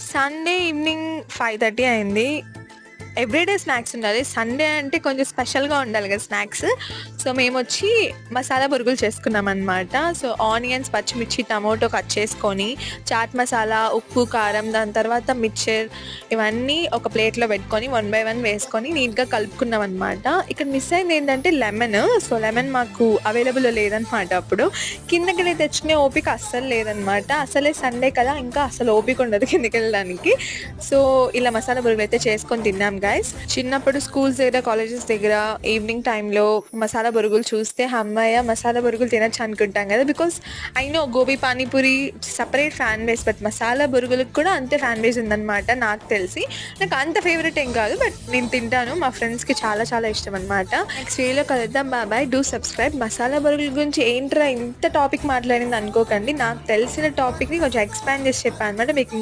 Sunday evening 5:30 అయింది. Everyday snacks ఉండాలి. Sunday అంటే కొంచెం స్పెషల్‌గా ఉండాలి కదా స్నాక్స్. సో, మేమొచ్చి మసాలా బురుగులు చేసుకున్నామనమాట. సో, ఆనియన్స్, పచ్చిమిర్చి, టమోటో కట్ చేసుకొని, చాట్ మసాలా, ఉప్పు, కారం, దాని తర్వాత మిక్చర్ ఇవన్నీ ఒక ప్లేట్‌లో పెట్టుకొని వన్ బై వన్ వేసుకొని నీట్‌గా కలుపుకున్నామనమాట. ఇక్కడ మిస్ అయిందేంటంటే లెమన్. సో, లెమన్ మాకు అవైలబుల్‌లో లేదనమాట అప్పుడు. కిందకెళ్ళి తెచ్చుకునే ఓపిక అస్సలు లేదనమాట. అసలే సండే కదా! ఇంకా అసలు ఓపిక ఉండదు కిందకెళ్ళడానికి. సో, ఇలా మసాలా బురుగులైతే చేసుకొని తిన్నాం గైస్. చిన్నప్పుడు స్కూల్స్ దగ్గర, కాలేజెస్ దగ్గర ఈవినింగ్ టైంలో మసాలా బురుగులు చూస్తే హమ్మయ్య! మసాలా బురుగులు తినొచ్చు అనుకుంటాం కదా! Because I know gobi, panipuri separate fan base, but masala బురుగులకు కూడా అంతే ఫ్యాన్ బేస్ ఉందనమాట నాకు తెలిసి. నాకు అంత ఫేవరెట్ ఏం కాదు, బట్ నేను తింటాను. మా ఫ్రెండ్స్‌కి చాలా చాలా ఇష్టం అనమాట. నెక్స్ట్ వీడియోలో కలుద్దాం. బాయ్. Do subscribe. మసాలా బురుగుల గురించి ఏంట్రా ఇంత టాపిక్ మాట్లాడింది అనుకోకండి. నాకు తెలిసిన టాపిక్‌ని కొంచెం ఎక్స్‌పాండ్ చేసి చెప్పాను అనమాట. మీకు